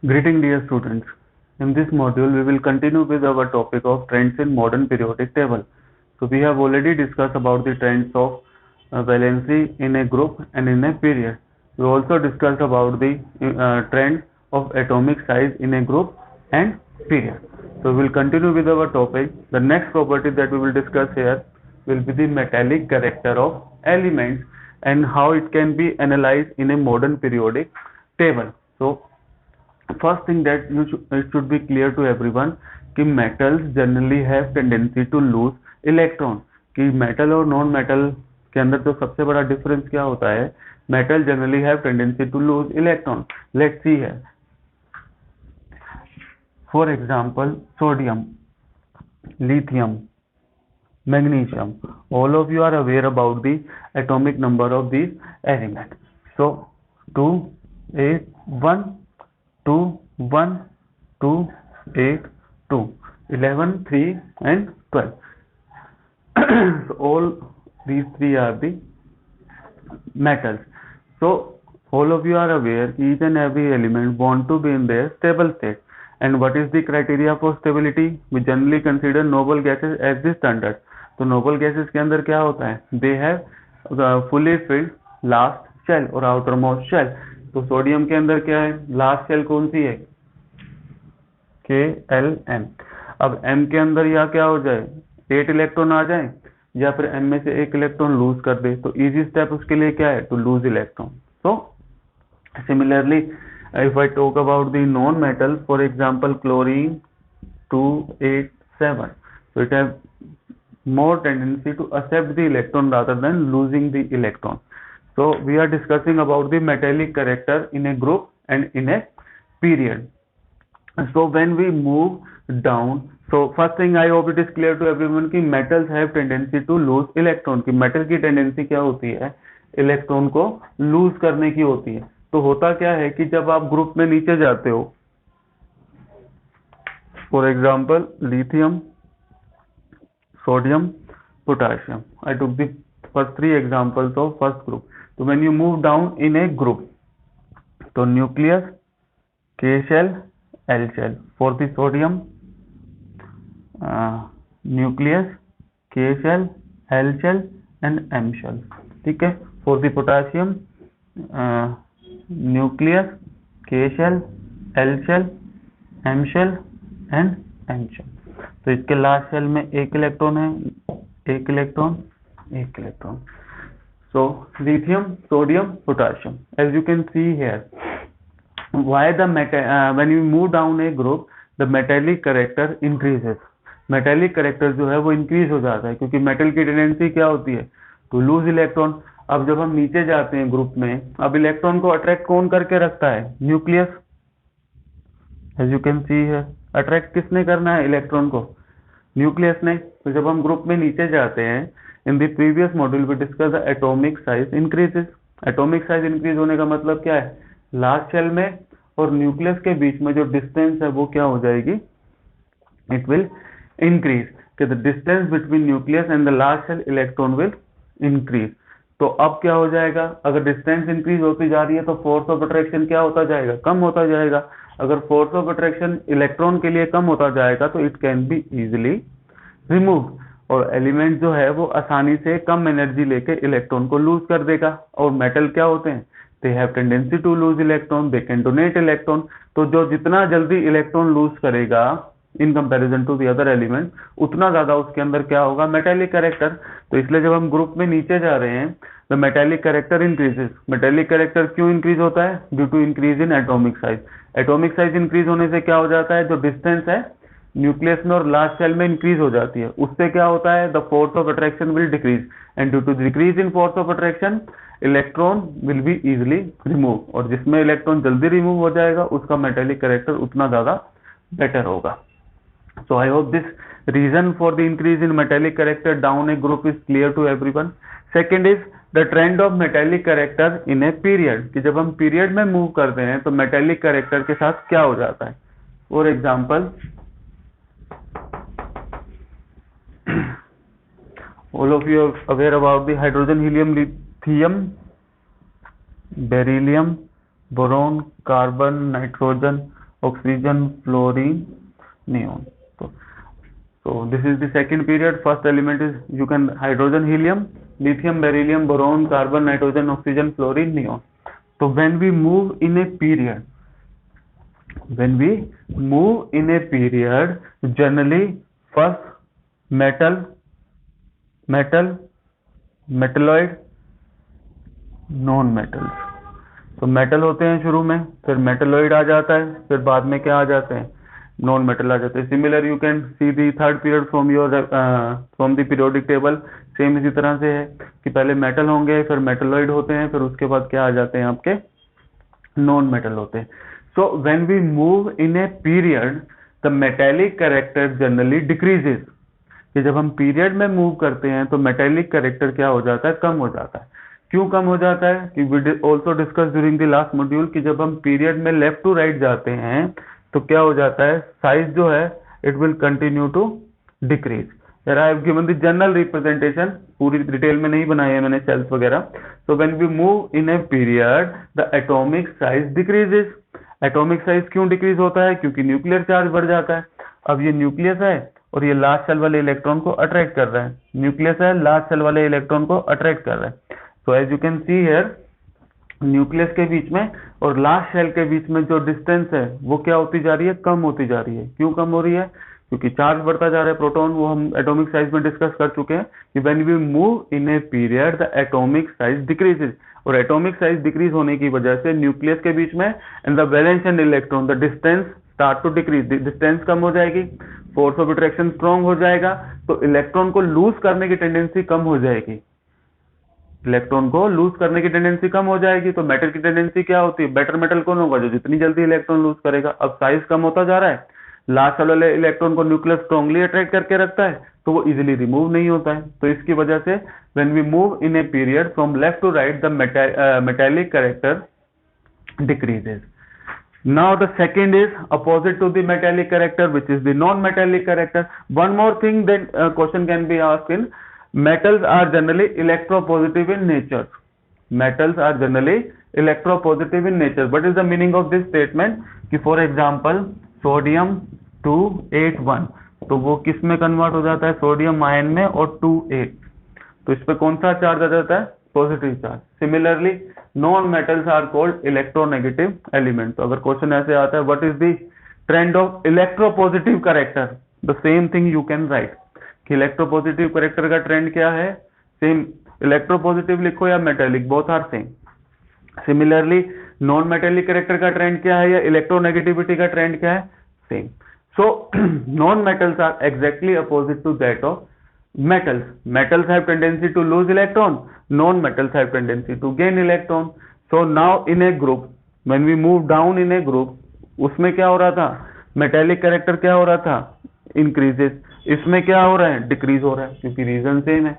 Greeting dear students. In this module, we will continue with our topic of trends in modern periodic table. So we have already discussed about the trends of valency in a group and in a period. We also discussed about the trend of atomic size in a group and period. So we will continue with our topic. The next property that we will discuss here will be the metallic character of elements and how it can be analyzed in a modern periodic table. So first thing that it should be clear to everyone कि metals generally have tendency to lose electron. कि metal और non metal के अंदर जो सबसे बड़ा difference क्या होता है, metal generally have tendency to lose electron. Let's see here. For example, sodium, lithium, magnesium. All of you are aware about the atomic number of these elements. So 2, 8, 1, 2, 1, 2, 8, 2, 11, 3 and 12. So all these three are the metals. So all of you are aware each and every element want to be in their stable state. And what is the criteria for stability? We generally consider noble gases as the standard. तो noble gases के अंदर क्या होता है? They have fully filled last shell और outermost shell. तो sodium के अंदर क्या है? लास्ट शेल कौन सी है? KLM. अब M के अंदर या क्या हो जाए? 8 इलेक्ट्रॉन आ जाए या फिर M में से 1 इलेक्ट्रॉन लूज कर दे. तो इजी स्टेप उसके लिए क्या है? To lose electron. So similarly, if I talk about the non-metal, for example, chlorine 287. So it has more tendency to accept the electron rather than losing the electron. So we are discussing about the metallic character in a group and in a period. So when we move down, so first thing I hope it is clear to everyone कि metals have tendency to lose electron. कि metal की tendency क्या होती है? Electron को loose करने की होती है. तो होता क्या है कि जब आप ग्रुप में नीचे जाते हो, for example lithium, sodium, potassium, I took the first 3 examples of first group. So when you move down in a group, so nucleus, K shell, L shell. For the sodium, nucleus, K shell, L shell and M shell. ठीक है. For the potassium, nucleus, K shell, L shell, M shell and M shell. तो इसके last shell में 1 electron है, 1 electron, 1 electron. So lithium, sodium, potassium. As you can see here, why the when you move down a group, the metallic character increases. Metallic character जो है वो increase हो जाता है क्योंकि metal की tendency क्या होती है? To lose electron. अब जब हम नीचे जाते हैं ग्रुप में, अब इलेक्ट्रॉन को अट्रैक्ट कौन करके रखता है? Nucleus. As you can see here, attract किसने करना है इलेक्ट्रॉन को? न्यूक्लियस ने. तो जब हम ग्रुप में नीचे जाते हैं, in the previous module we discuss the atomic size increases. Atomic size increase होने का मतलब क्या है? लास्ट शेल में और न्यूक्लियस के बीच में जो डिस्टेंस है वो क्या हो जाएगी? It will increase. कि the distance between nucleus and the last shell electron will increase. तो अब क्या हो जाएगा? अगर डिस्टेंस इंक्रीज होती जा रही है तो फोर्स ऑफ अट्रैक्शन क्या होता जाएगा? कम होता जाएगा. अगर फोर्स ऑफ अट्रैक्शन इलेक्ट्रॉन के लिए कम होता जाएगा तो it can be easily remove. और एलिमेंट जो है वो आसानी से कम एनर्जी लेके इलेक्ट्रॉन को लूज कर देगा. और मेटल क्या होते हैं? They have tendency to lose electron, they can donate electron. तो जो जितना जल्दी इलेक्ट्रॉन लूज करेगा in comparison to the other element, उतना ज्यादा उसके अंदर क्या होगा? Metallic character. तो इसलिए जब हम ग्रुप में नीचे जा रहे हैं, the metallic character increases. Metallic character क्यों इंक्रीज होता है? Due to increase in atomic size. Atomic size increase होने से क्या हो जाता है? जो डिस्टेंस है न्यूक्लियस में और लास्ट शेल में इंक्रीज हो जाती है. उससे क्या होता है? The force of attraction will decrease and due to decrease in force of attraction electron will be easily remove. और जिसमें इलेक्ट्रॉन जल्दी रिमूव हो जाएगा उसका मेटेलिक कैरेक्टर उतना ज्यादा बेटर होगा. So I hope this reason for the increase in metallic character down a group is clear to everyone. Second is the trend of metallic character in a period. कि जब हम period में move करते हैं तो metallic character के साथ क्या हो जाता है? For example, all of you are aware about the hydrogen, helium, lithium, beryllium, boron, carbon, nitrogen. Oxygen, fluorine, neon. So this is the second period. First element is you can hydrogen, helium, lithium, beryllium, boron, carbon, nitrogen, oxygen, fluorine, neon. So when we move in a period, generally first metalloid, non metals. तो metal होते हैं शुरू में, फिर metalloid आ जाता है, फिर बाद में क्या आ जाते हैं, नॉन मेटल आ जाते हैं. Similar you can C the third period from the periodic table. Same इसी तरह से है कि पहले मेटल होंगे, फिर मेटलॉइड होते हैं, फिर उसके बाद क्या आ जाते हैं आपके नॉन मेटल होते हैं. So when we move in a period the metallic character generally decreases. कि जब हम पीरियड में मूव करते हैं तो मेटेलिक कैरेक्टर क्या हो जाता है, कम हो जाता है. क्यों कम हो जाता है कि we also discuss during the last module कि जब हम पीरियड में लेफ्ट टू राइट जाते हैं तो क्या हो जाता है, साइज जो है it will continue to decrease. I have given the general representation, पूरी डिटेल में नहीं बनाई है मैंने सेल्स वगैरह. So when we move in a period the atomic size decreases. Atomic size क्यों डिक्रीज होता है, क्योंकि न्यूक्लियर चार्ज बढ़ जाता है. अब ये न्यूक्लियस है और ये लास्ट शेल वाले इलेक्ट्रॉन को अट्रैक्ट कर रहा है. न्यूक्लियस है, लास्ट शेल वाले इलेक्ट्रॉन को अट्रैक्ट कर रहा है. So as you can see here, nucleus के बीच में और लास्ट शेल के बीच में जो डिस्टेंस है वो क्या होती जा रही है, कम होती जा रही है. क्यों कम हो रही है, क्योंकि चार्ज बढ़ता जा रहा है प्रोटॉन. वो हम एटॉमिक साइज में डिस्कस कर चुके हैं कि when we move in a period the atomic size decreases. और एटॉमिक साइज डिक्रीज होने की वजह से न्यूक्लियस के बीच में and the valence and electron the distance start to decrease. Distance कम हो जाएगी, फोर्स ऑफ अट्रैक्शन स्ट्रॉन्ग हो जाएगा, तो इलेक्ट्रॉन को लूज करने की टेंडेंसी कम हो जाएगी. इलेक्ट्रॉन को लूज करने की टेंडेंसी कम हो जाएगी. तो मेटल की टेंडेंसी क्या होती है, बेटर मेटल कौन होगा, जो जितनी जल्दी इलेक्ट्रॉन लूज करेगा. अब साइज कम होता जा रहा है, लास्ट वाले इलेक्ट्रॉन को न्यूक्लियस स्ट्रांगली अट्रैक्ट करके रखता है, तो वो इजीली रिमूव नहीं होता है. तो इसकी वजह से when we move in a period from left to right the metallic character decreases. Now the second is opposite to the metallic character, which is the non-metallic character. One more thing that question can be asked in metals are generally electropositive in nature. Metals are generally electropositive in nature. What is the meaning of this statement? कि for example sodium 281, तो वो किस में convert हो जाता है, sodium ion में, और 28, तो इस पे कौन सा चार्ज आ जाता है, positive charge. Similarly non metals are called electronegative element. तो अगर क्वेश्चन ऐसे आता है what is the trend of electropositive character, the same thing you can write कि इलेक्ट्रोपॉजिटिव कैरेक्टर का ट्रेंड क्या है, सेम इलेक्ट्रोपॉजिटिव लिखो या metallic, both are same. Similarly non metallic character का ट्रेंड क्या है या इलेक्ट्रोनेगेटिविटी का ट्रेंड क्या है, same. So non metals are exactly opposite to that of metals. Metals have tendency to lose electron, non-metals have tendency to gain electron. So now in a group, when we move down in a group, उसमें क्या हो रहा था, metallic character क्या हो रहा था, increases. इसमें क्या हो रहा है, decrease हो रहा है, क्योंकि रीजन सेम है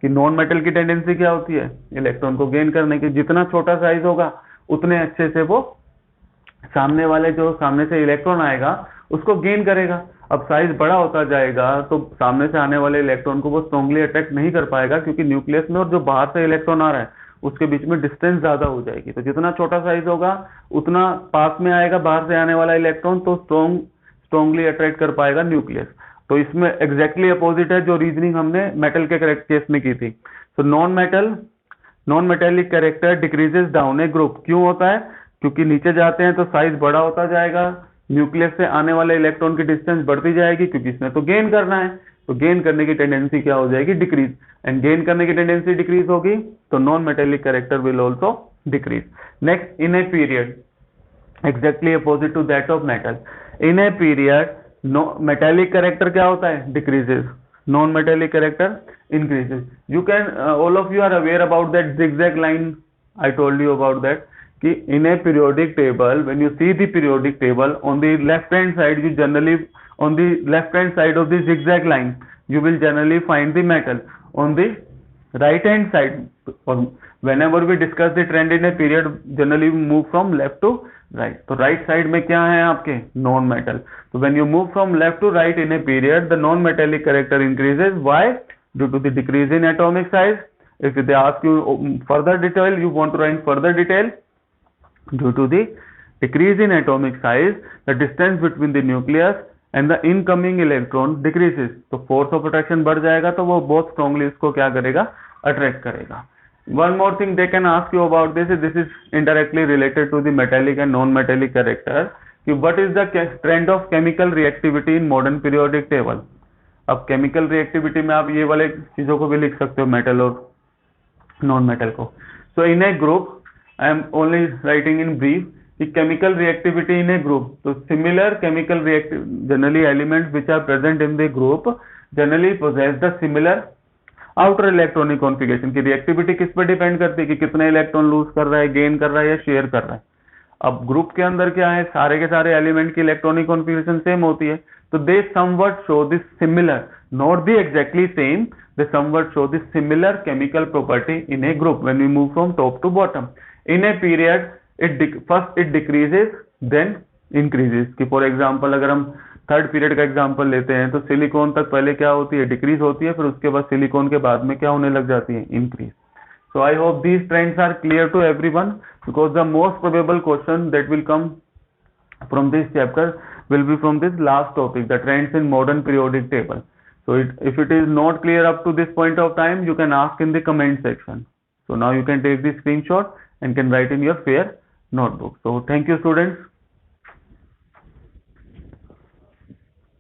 कि नॉन मेटल की टेंडेंसी क्या होती है, इलेक्ट्रॉन को गेन करने की. जितना छोटा साइज होगा उतने अच्छे से वो सामने वाले, जो सामने से इलेक्ट्रॉन आएगा उसको गेन करेगा. अब साइज बड़ा होता जाएगा तो सामने से आने वाले इलेक्ट्रॉन को वो स्ट्रांगली अट्रैक्ट नहीं कर पाएगा, क्योंकि न्यूक्लियस में और जो बाहर से इलेक्ट्रॉन आ रहा है उसके बीच में डिस्टेंस ज्यादा हो जाएगी. तो जितना छोटा साइज होगा उतना पास में आएगा बाहर से आने वाला इलेक्ट्रॉन, तो स्ट्रांगली अट्रैक्ट कर पाएगा न्यूक्लियस. तो इसमें एग्जैक्टली अपोजिट है जो रीजनिंग हमने मेटल के केस में की थी. तो non metallic character decreases down a group. क्यों होता है, क्योंकि नीचे जाते हैं तो साइज बड़ा होता जाएगा, न्यूक्लियस से आने वाले इलेक्ट्रॉन की डिस्टेंस बढ़ती जाएगी, क्योंकि इसमें तो गेन करना है, तो गेन करने की टेंडेंसी क्या हो जाएगी, डिक्रीज. एंड गेन करने की टेंडेंसी डिक्रीज होगी तो non metallic character will also decrease. Next, in a period exactly opposite to that of metal. In a period metallic character क्या होता है, decreases, non metallic character increases. You can all of you are aware about that zigzag line I told you about that, कि in a periodic table, when you see the periodic table, on the left hand side you generally, on the left hand side of the zigzag line you will generally find the metal. On the right hand side, or whenever we discuss the trend in a period, generally we move from left to right. तो right side में क्या है आपके, non metal. So when you move from left to right in a period, the non metallic character increases. Why? Due to the decrease in atomic size. If they ask you further detail, you want to write further detail, due to the decrease in atomic size, the distance between the nucleus and the incoming electron decreases. तो force of attraction बढ़ जाएगा तो वो बहुत strongly इसको क्या करेगा, attract करेगा. One more thing they can ask you about this is indirectly related to the metallic and non-metallic character. कि what is the trend of chemical reactivity in modern periodic table? अब chemical reactivity में आप ये वाले चीजों को भी लिख सकते हो, metal और non-metal को. So in a group, I am only writing in brief. The chemical reactivity in a group. So similar chemical reactive, generally elements which are present in the group generally possess the similar outer electronic configuration. की reactivity किस पे depend करती है कि कितने electron lose कर रहा है, गेन कर रहा है या शेयर कर रहा है. अब ग्रुप के अंदर क्या है, सारे के सारे एलिमेंट की इलेक्ट्रॉनिक कॉन्फ़िगरेशन सेम होती है, तो they somewhat show this similar, not the exactly same, they somewhat show this similar chemical property in a group when we move from top to bottom. In a period first it decreases then increases. कि for example अगर हम third period का example लेते हैं तो silicon तक पहले क्या होती है, डिक्रीज होती है, फिर उसके बाद सिलिकॉन के बाद में क्या होने लग जाती है, increase. So I hope these trends are clear to everyone, because the most probable question that will come from this chapter will be from this last topic, the trends in modern periodic table. So if it is not clear up to this point of time, you can ask in the comment section. So now you can take the screenshot and can write in your fair notebook. So thank you students.